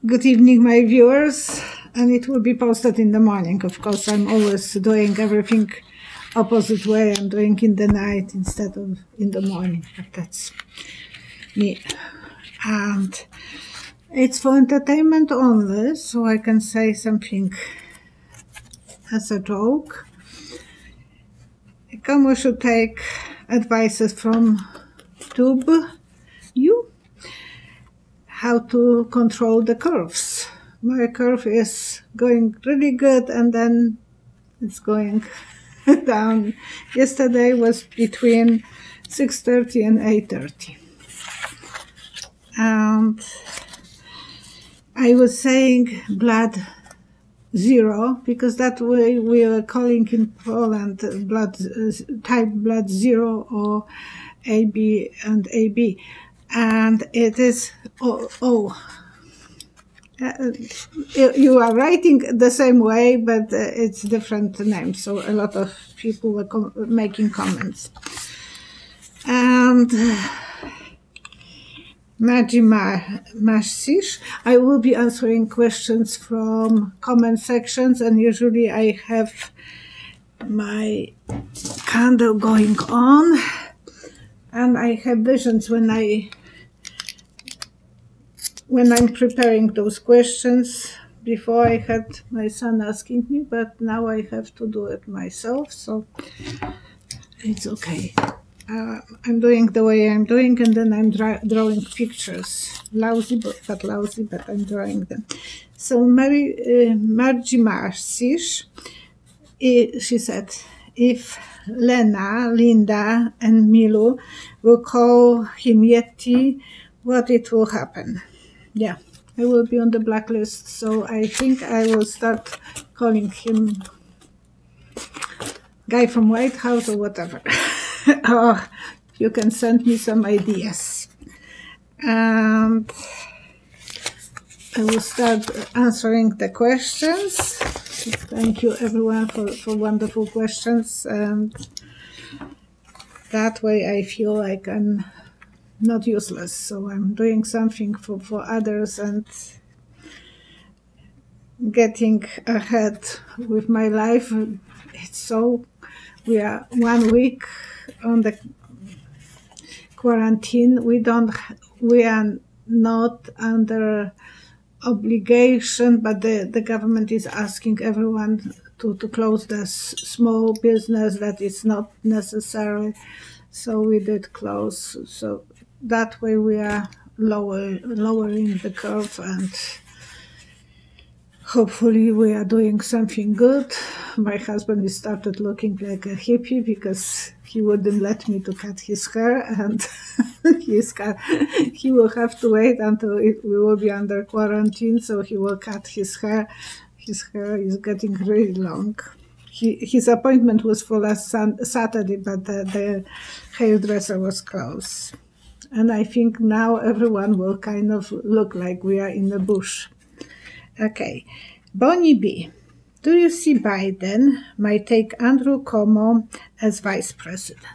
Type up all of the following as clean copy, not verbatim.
Good evening, my viewers, and it will be posted in the morning. Of course, I'm always doing everything opposite way. I'm doing in the night instead of in the morning, but that's me. And it's for entertainment only, so I can say something as a joke. Come, we should take advices from Tube You. How to control the curves. My curve is going really good and then it's going down. Yesterday was between 6:30 and 8:30. And I was saying blood zero because that way we are calling in Poland blood type blood zero or AB and AB. And it is you are writing the same way, but it's different names. So a lot of people were making comments. And Masish, I will be answering questions from comment sections, and usually I have my candle going on, and I have visions when I'm preparing those questions. Before I had my son asking me, but now I have to do it myself, so it's okay. I'm doing the way I'm doing, and then I'm drawing pictures. Lousy, but I'm drawing them. So Margie Marcisz, she said, if Lena, Linda, and Milu will call him Yeti, what it will happen? Yeah, I will be on the blacklist, so I think I will start calling him guy from White House or whatever. Or you can send me some ideas. And I will start answering the questions. Thank you everyone for wonderful questions. And that way I feel like I'm not useless, so I'm doing something for others and getting ahead with my life. It's so, we are 1 week on the quarantine. We are not under obligation, but the government is asking everyone to close the small business that is not necessary. So we did close. So that way we are lowering the curve, and hopefully we are doing something good. My husband has started looking like a hippie because he wouldn't let me to cut his hair, and he will have to wait until we will be under quarantine, so he will cut his hair. His hair is getting really long. His appointment was for last Saturday, but the hairdresser was closed. And I think now everyone will kind of look like we are in the bush. Okay. Bonnie B. Do you see Biden might take Andrew Cuomo as vice president?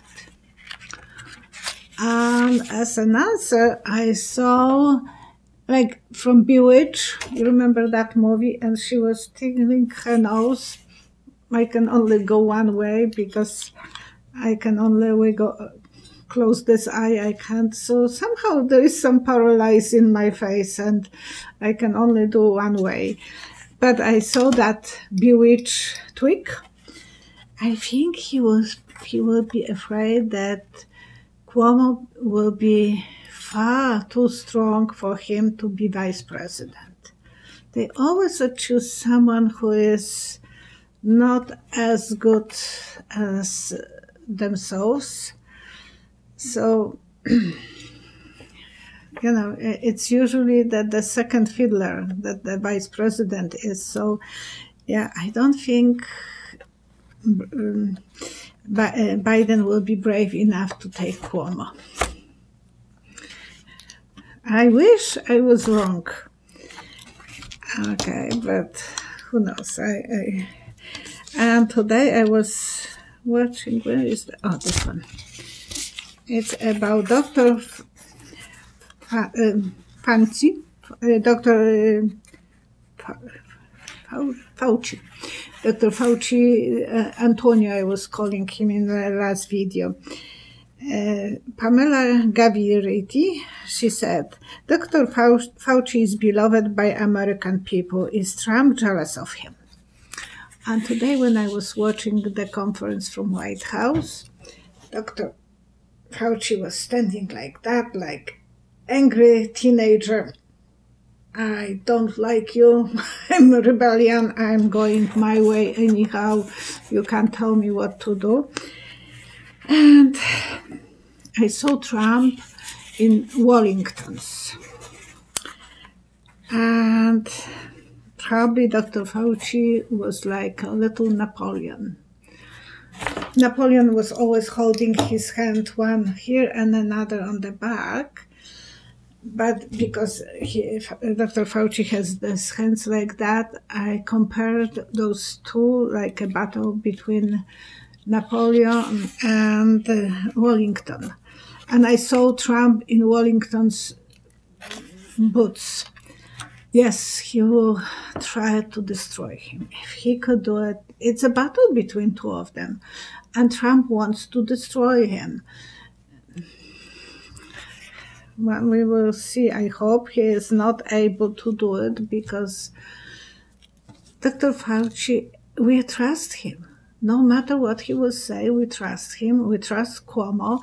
As an answer, I saw, like from Bewitched, you remember that movie, and she was tickling her nose. I can only go one way because I can only close this eye. I can't. So somehow there is some paralysis in my face, and I can only do one way. But I saw that Bewitched tweak. I think he will be afraid that Cuomo will be far too strong for him to be vice president. They always choose someone who is not as good as themselves. So, you know, it's usually that the second fiddler that the vice president is. So, yeah, I don't think Biden will be brave enough to take Cuomo. I wish I was wrong. Okay, but who knows? And today I was watching, where is the, oh, this one. It's about Dr. Fancy, Dr. Fauci. Dr. Fauci, Antonio, I was calling him in the last video. Pamela Gaviretti, she said, Dr. Fauci is beloved by American people. Is Trump jealous of him? And today when I was watching the conference from White House, Dr. Fauci was standing like that, like angry teenager. I don't like you. I'm a rebellion. I'm going my way anyhow. You can't tell me what to do. And I saw Trump in Wellingtons. And probably Dr. Fauci was like a little Napoleon. Napoleon was always holding his hand, one here and another on the back. But because Dr. Fauci has these hands like that, I compared those two like a battle between Napoleon and Wellington. And I saw Trump in Wellington's boots. Yes, he will try to destroy him. If he could do it, it's a battle between two of them. And Trump wants to destroy him. Well, we will see. I hope he is not able to do it because Dr. Fauci, we trust him. No matter what he will say, we trust him. We trust Cuomo.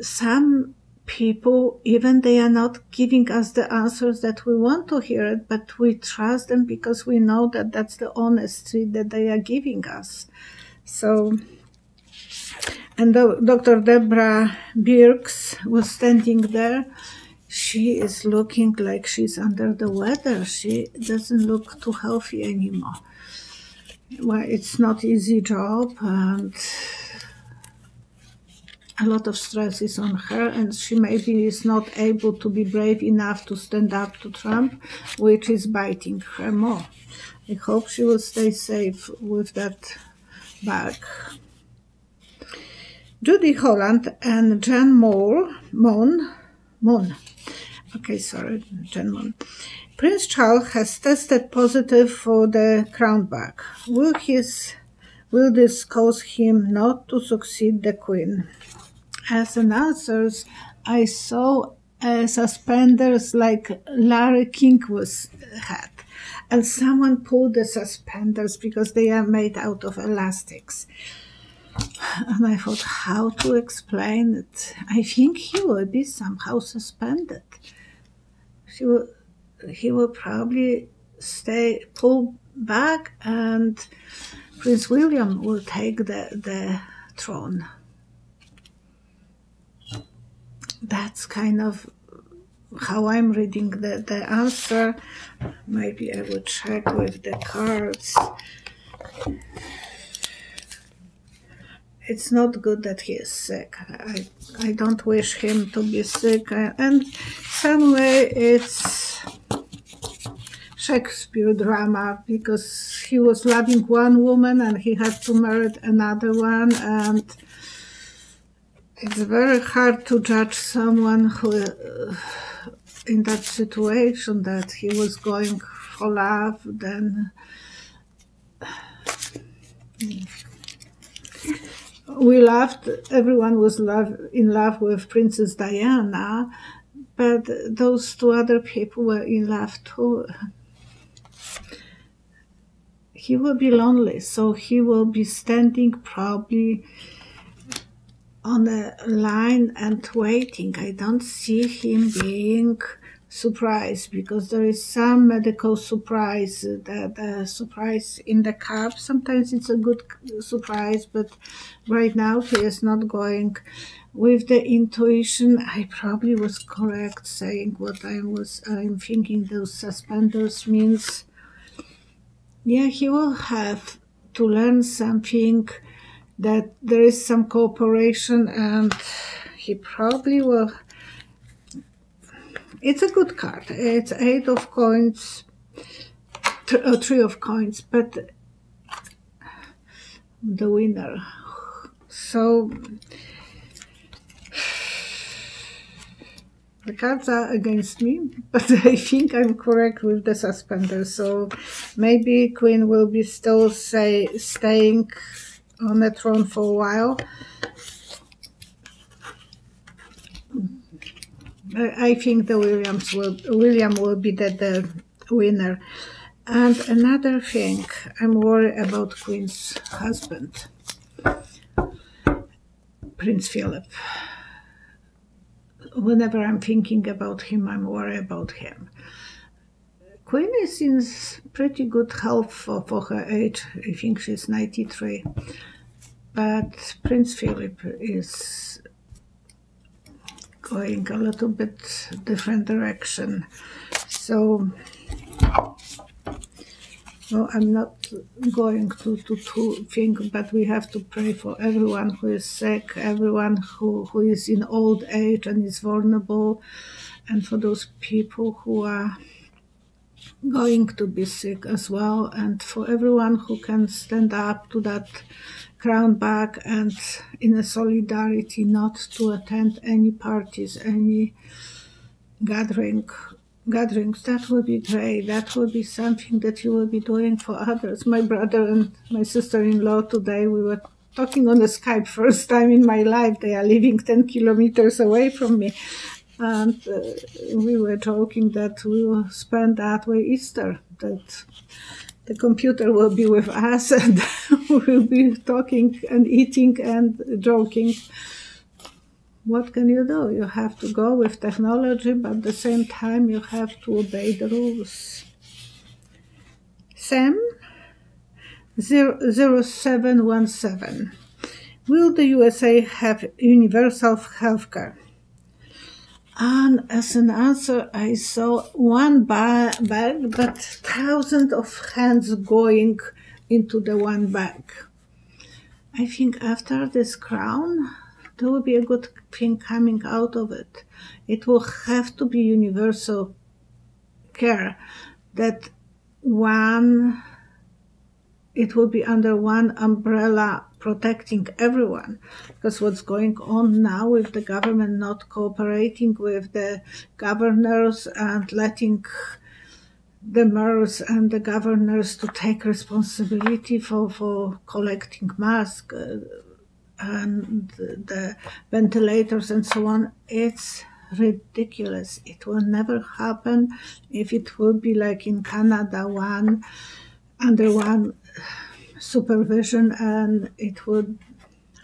Some people, even they are not giving us the answers that we want to hear it, but we trust them because we know that that's the honesty that they are giving us. So, and Dr. Deborah Birx was standing there. She is looking like she's under the weather. She doesn't look too healthy anymore. Well, it's not easy job, and a lot of stress is on her, and she maybe is not able to be brave enough to stand up to Trump, which is biting her more. I hope she will stay safe with that bag. Judy Holland and Jen Moon. Jen Moon. Prince Charles has tested positive for the crown bag. Will this cause him not to succeed the Queen? As an answer, I saw suspenders like Larry King had. And someone pulled the suspenders because they are made out of elastics. And I thought, how to explain it? I think he will be somehow suspended. He will probably pull back, and Prince William will take the throne. That's kind of how I'm reading the answer. Maybe I will check with the cards. It's not good that he is sick. I don't wish him to be sick. And some way it's Shakespeare drama, because he was loving one woman and he had to marry another one, and it's very hard to judge someone who in that situation, that he was going for love, then we laughed, everyone was in love with Princess Diana, but those two other people were in love too. He will be lonely, so he will be standing probably on a line and waiting. I don't see him being surprised, because there is some medical surprise, the surprise in the cab. Sometimes it's a good surprise, but right now he is not going with the intuition. I probably was correct saying what I'm thinking those suspenders means. Yeah, he will have to learn something, that there is some cooperation, and he probably will. It's a good card. It's 8 of coins, 3 of coins, but the winner. So The cards are against me, but I think I'm correct with the suspenders. So maybe Queen will be still staying on the throne for a while. I think the William will be the winner. And another thing, I'm worried about Queen's husband, Prince Philip. Whenever I'm thinking about him, I'm worried about him. Queen is in pretty good health for her age. I think she's 93. But Prince Philip is going a little bit different direction. So, well, I'm not going to think, but we have to pray for everyone who is sick, everyone who is in old age and is vulnerable, and for those people who are going to be sick as well, and for everyone who can stand up to that crown back and in a solidarity not to attend any parties, any gatherings. That will be great. That will be something that you will be doing for others. My brother and my sister-in-law today, we were talking on the Skype, first time in my life. They are living 10 kilometers away from me. And we were joking that we will spend that way Easter, that the computer will be with us and we'll be talking and eating and joking. What can you do? You have to go with technology, but at the same time you have to obey the rules. Sam 0717. Will the USA have universal health care? And as an answer, I saw one bag, but thousands of hands going into the one bag. I think after this crown, there will be a good thing coming out of it. It will have to be universal care, that it will be under one umbrella protecting everyone. Because what's going on now with the government not cooperating with the governors and letting the mayors and the governors to take responsibility for collecting masks, and the ventilators and so on, it's ridiculous. It will never happen if it will be like in Canada, under one supervision, and it would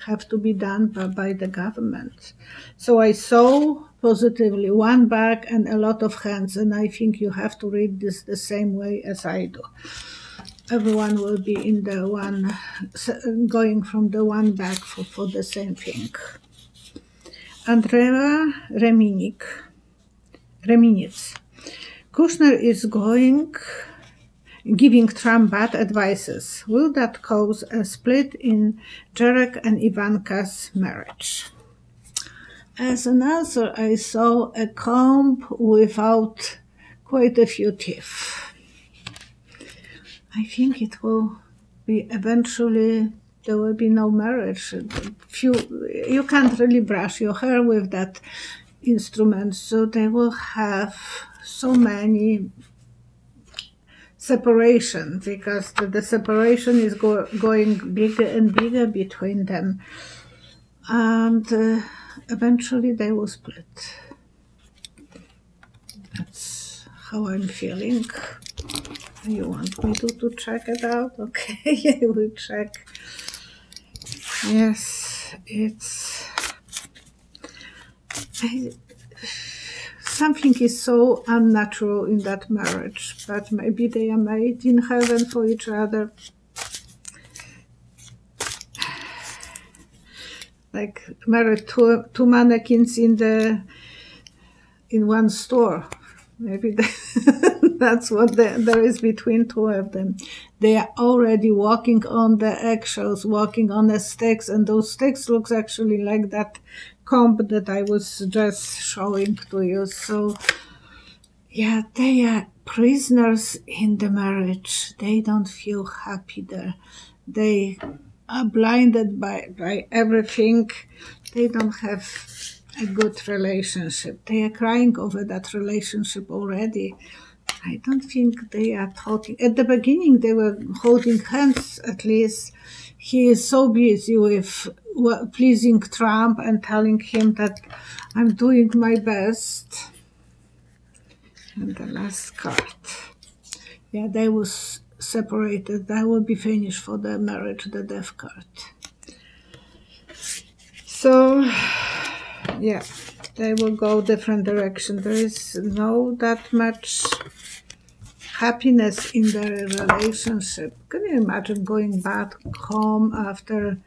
have to be done by the government. So I saw positively one bag and a lot of hands, and I think you have to read this the same way as I do. Everyone will be in the one, going from the one bag for the same thing. Andrea Reminitz. Kushner is giving Trump bad advices. Will that cause a split in Jarek and Ivanka's marriage? As an answer, I saw a comb without quite a few teeth. I think it will be eventually, there will be no marriage. You can't really brush your hair with that instrument, so they will have so many separation, because the separation is going bigger and bigger between them, and eventually they will split. That's how I'm feeling. You want me to check it out? Okay, I will check. Yes, something is so unnatural in that marriage, but maybe they are made in heaven for each other. Like married two mannequins in one store. Maybe that's what there is between two of them. They are already walking on the eggshells, walking on the sticks, and those sticks looks actually like that comb that I was just showing to you. So, yeah, they are prisoners in the marriage. They don't feel happy there. They are blinded by everything. They don't have a good relationship. They are crying over that relationship already. I don't think they are talking. At the beginning, they were holding hands, at least. He is so busy with pleasing Trump and telling him that I'm doing my best. And the last card. Yeah, they was separated. That will be finished for the marriage, the death card. So, yeah, they will go different direction. There is no that much happiness in their relationship. Can you imagine going back home after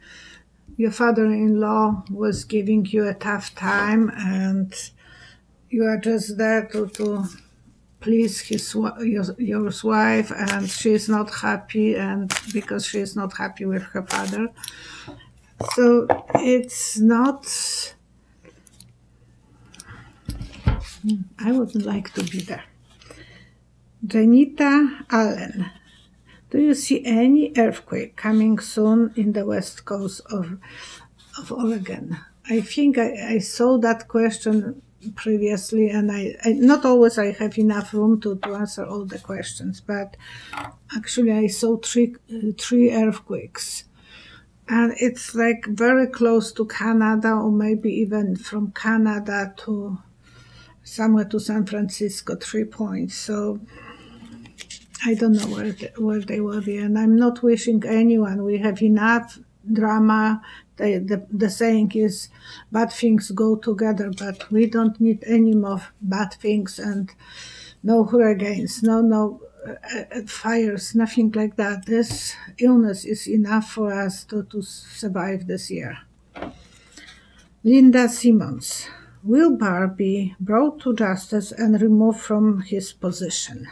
your father-in-law was giving you a tough time and you are just there to please your wife, and she's not happy, and because she's not happy with her father. So it's not, I wouldn't like to be there. Janita Allen, do you see any earthquake coming soon in the west coast of Oregon? I think I saw that question previously, and I not always I have enough room to answer all the questions, but actually I saw three earthquakes, and it's like very close to Canada, or maybe even from Canada to somewhere to San Francisco, 3 points. So I don't know where they will be, and I'm not wishing anyone. We have enough drama. The saying is, bad things go together, but we don't need any more bad things, and no hurricanes, no fires, nothing like that. This illness is enough for us to survive this year. Linda Simmons, will Barr be brought to justice and removed from his position?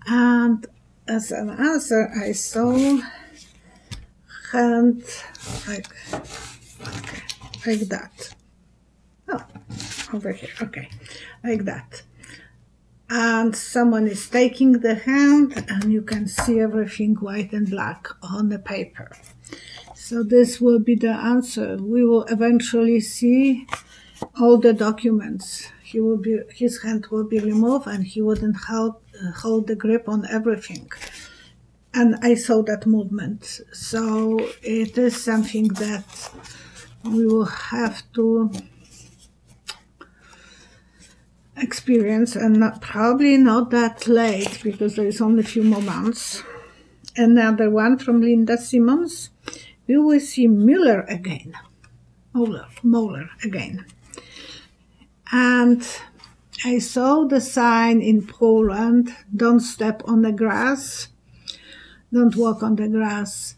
And as an answer, I saw hand like that. Oh, over here, okay, like that. And someone is taking the hand, and you can see everything white and black on the paper. So this will be the answer. We will eventually see all the documents. His hand will be removed, and he wouldn't hold the grip on everything. And I saw that movement. So it is something that we will have to experience, and probably not that late, because there is only a few more months. Another one from Linda Simmons. We will see Mueller again. Mueller again. And I saw the sign in Poland, don't step on the grass, don't walk on the grass.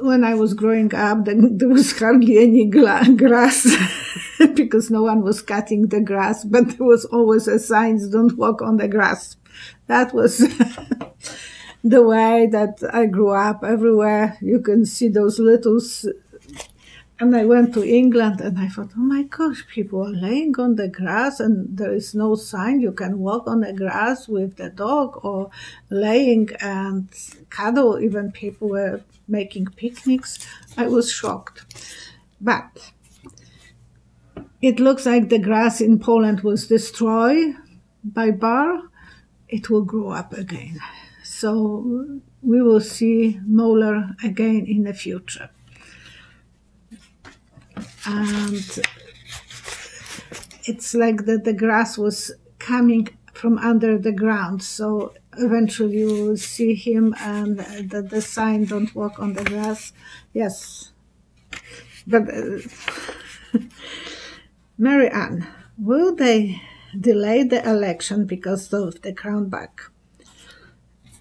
When I was growing up, there was hardly any grass because no one was cutting the grass, but there was always a sign, don't walk on the grass. That was the way that I grew up. Everywhere you can see those little. And I went to England, and I thought, oh my gosh, people are laying on the grass and there is no sign you can walk on the grass with the dog, or laying and cuddle. Even people were making picnics. I was shocked. But it looks like the grass in Poland was destroyed by Barr. It will grow up again. So we will see Mueller again in the future. And it's like the grass was coming from under the ground, so eventually you will see him, and the sign, don't walk on the grass. Yes, but Mary Ann, will they delay the election because of the crown back?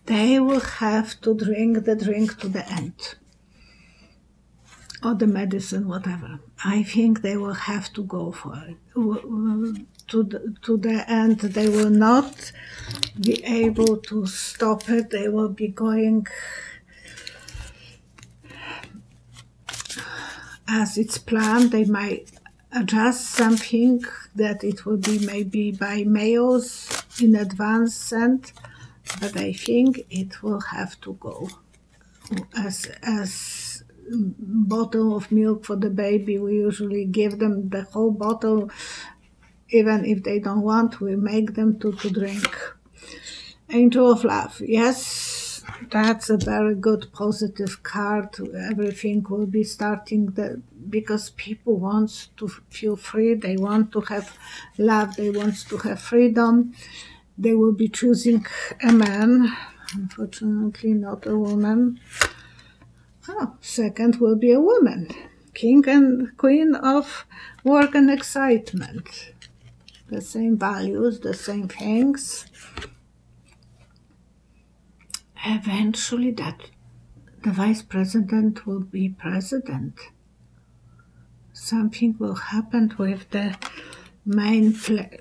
They will have to drink the drink to the end, or the medicine, whatever. I think they will have to go for it to the end. They will not be able to stop it. They will be going as it's planned. They might adjust something, that it will be maybe by mails in advance sent, but I think it will have to go as bottle of milk for the baby. We usually give them the whole bottle, even if they don't want, we make them to drink. Angel of Love, yes, that's a very good positive card. Everything will be starting because people want to feel free, they want to have love, they want to have freedom. They will be choosing a man, unfortunately not a woman. Second will be a woman, King and Queen of Work and Excitement. The same values, the same things. Eventually that the vice president will be president. Something will happen with the main I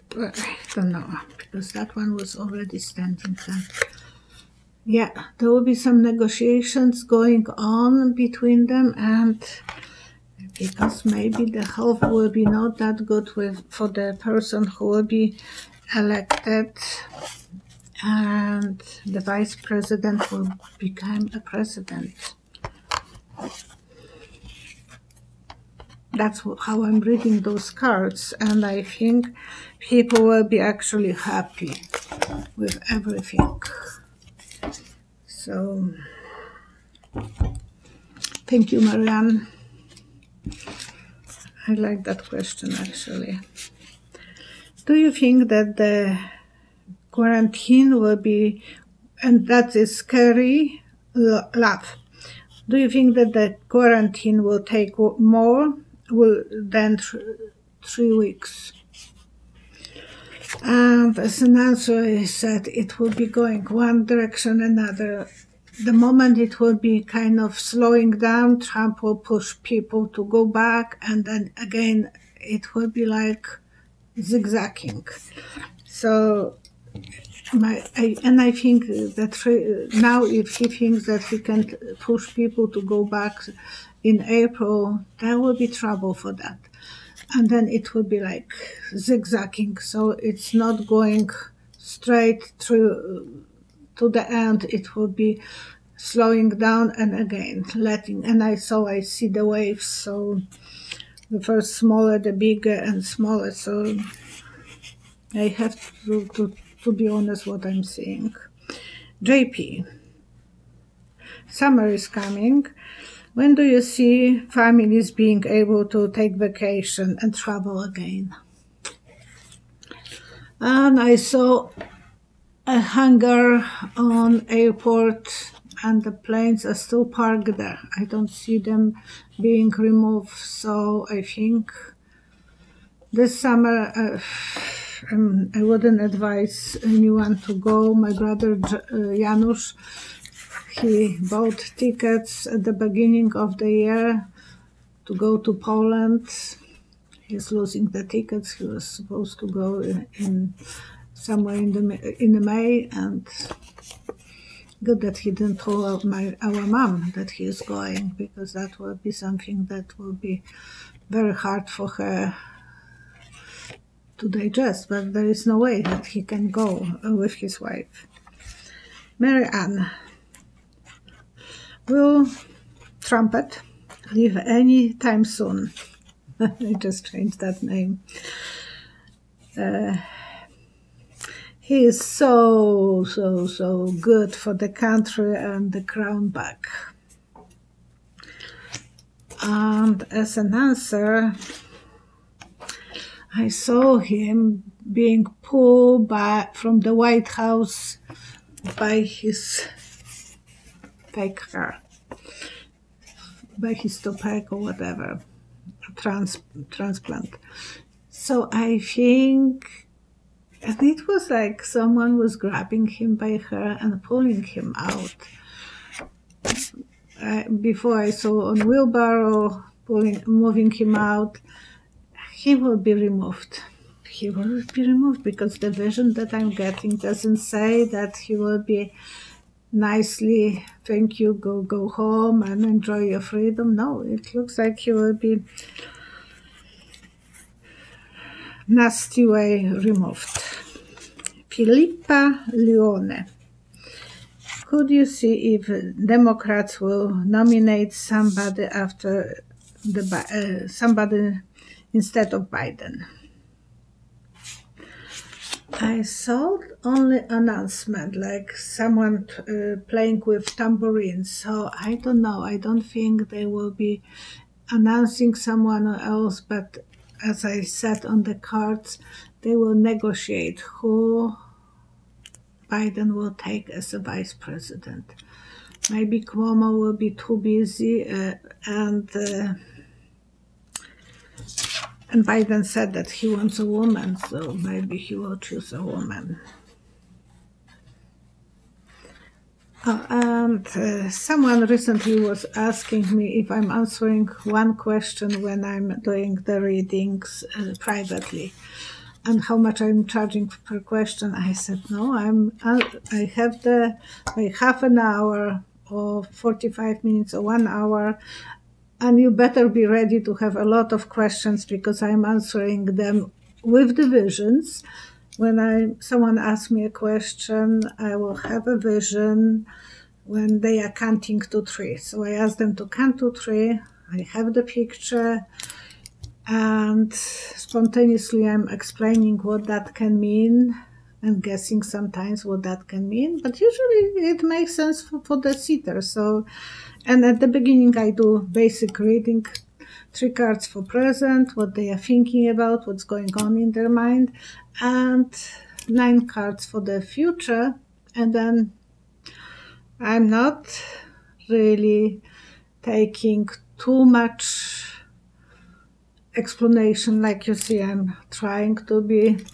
don't know, because that one was already standing there. Yeah, there will be some negotiations going on between them, and because maybe the health will be not that good for the person who will be elected, and the vice president will become a president. That's how I'm reading those cards, and I think people will be actually happy with everything. So, thank you, Marianne. I like that question, actually. Do you think that the quarantine will be, and that is scary, love? Do you think that the quarantine will take more than 3 weeks? And as an answer, I said it will be going one direction another. The moment it will be kind of slowing down, Trump will push people to go back, and then again it will be like zigzagging. So I think that now if he thinks that he can push people to go back in April, there will be trouble for that. And then it will be like zigzagging, so it's not going straight through to the end. It will be slowing down and again letting, and I see the waves, so the first smaller, the bigger and smaller, so I have to be honest what I'm seeing. JP, summer is coming. When do you see families being able to take vacation and travel again? And I saw a hangar on airport, and the planes are still parked there. I don't see them being removed, so I think this summer I wouldn't advise anyone to go. My brother Janusz, he bought tickets at the beginning of the year to go to Poland. He's losing the tickets. He was supposed to go in somewhere in May, and good that he didn't tell our mom that he is going, because that will be something that will be very hard for her to digest, but there is no way that he can go with his wife. Mary Ann, will Trumpet leave any time soon? I just changed that name. He is so good for the country and the crown back. And as an answer, I saw him being pulled back from the White House by his fake hair, by his topec or whatever, transplant. So I think, and it was like someone was grabbing him by hair and pulling him out. Before I saw on wheelbarrow moving him out. He will be removed. He will be removed because the vision that I'm getting doesn't say that he will be nicely, thank you, go home and enjoy your freedom. No, it looks like he will be nasty way removed. Filippa Leone. Could you see if Democrats will nominate somebody after somebody instead of Biden? I saw only announcement, like someone playing with tambourines. So I don't know. I don't think they will be announcing someone else. But as I said on the cards, they will negotiate who Biden will take as a vice president. Maybe Cuomo will be too busy, and Biden said that he wants a woman, so maybe he will choose a woman. Someone recently was asking me if I'm answering one question when I'm doing the readings privately, and how much I'm charging per question. I said no. I have like half an hour or 45 minutes or 1 hour, and you better be ready to have a lot of questions because I'm answering them with divisions. When someone asks me a question, I will have a vision when they are counting to 3. So I ask them to count to 3. I have the picture, and spontaneously I'm explaining what that can mean and guessing sometimes what that can mean. But usually it makes sense for the sitter. So, and at the beginning I do basic reading. 3 cards for present, what they are thinking about, what's going on in their mind, and 9 cards for the future. And then I'm not really taking too much explanation. Like you see, I'm trying to be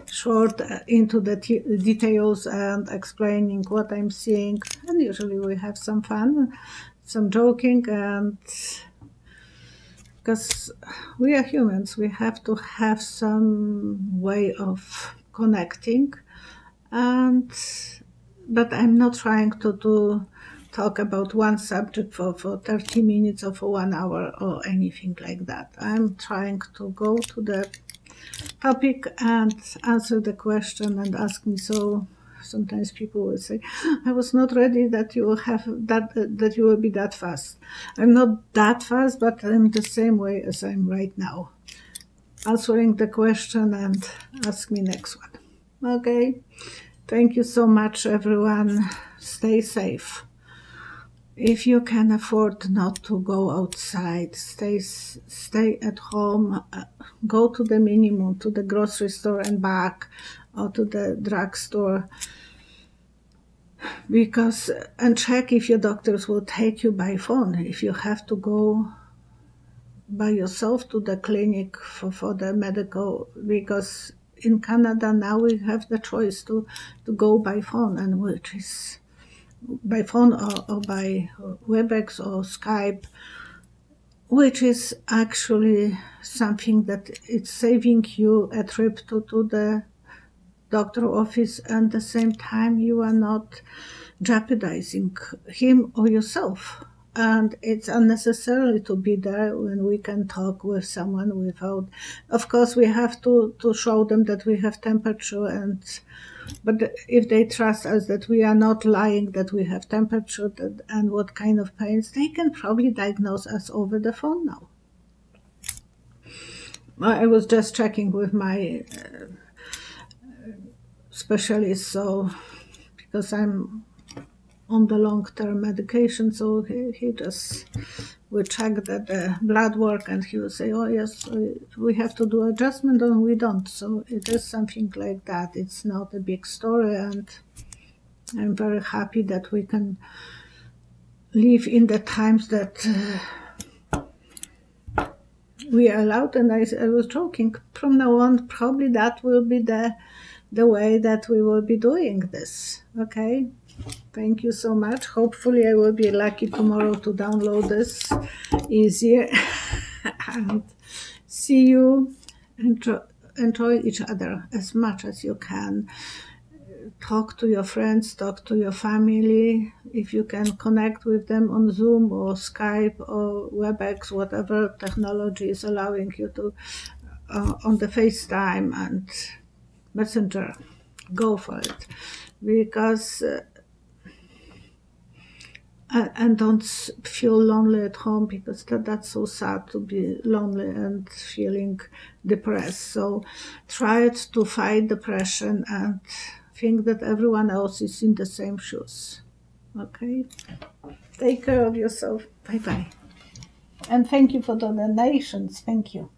short into the details and explaining what I'm seeing. And usually we have some fun, some joking, and because we are humans, we have to have some way of connecting. But I'm not trying to talk about one subject for 30 minutes or for 1 hour or anything like that. I'm trying to go to the topic and answer the question and ask me. So sometimes people will say, I was not ready that you will have that you will be that fast. I'm not that fast, but I'm the same way as I'm right now, answering the question and ask me next one. Okay, thank you so much, everyone. Stay safe. If you can afford not to go outside, stay at home, go to the minimum, to the grocery store and back, or to the drugstore, and check if your doctors will take you by phone. If you have to go by yourself to the clinic for the medical, because in Canada now we have the choice to go by phone, and which is by phone or by WebEx or Skype, which is actually something that it's saving you a trip to the doctor office, and at the same time you are not jeopardizing him or yourself. And it's unnecessary to be there when we can talk with someone without, of course we have to show them that we have temperature, but if they trust us that we are not lying, that we have temperature and what kind of pains, they can probably diagnose us over the phone now. I was just checking with my specialist, so because I'm on the long-term medication, so he just will check the blood work, and he will say, oh yes, we have to do adjustment, or we don't. So it is something like that. It's not a big story, and I'm very happy that we can live in the times that we are allowed. And I was joking, from now on probably that will be the way that we will be doing this. Okay, thank you so much. Hopefully I will be lucky tomorrow to download this easier. And see you. Enjoy each other as much as you can. Talk to your friends, talk to your family. If you can connect with them on Zoom or Skype or WebEx, whatever technology is allowing you to, on the FaceTime and Messenger, go for it. Because and don't feel lonely at home, because that's so sad to be lonely and feeling depressed. So try to fight depression and think that everyone else is in the same shoes. Okay? Take care of yourself. Bye-bye. And thank you for the donations. Thank you.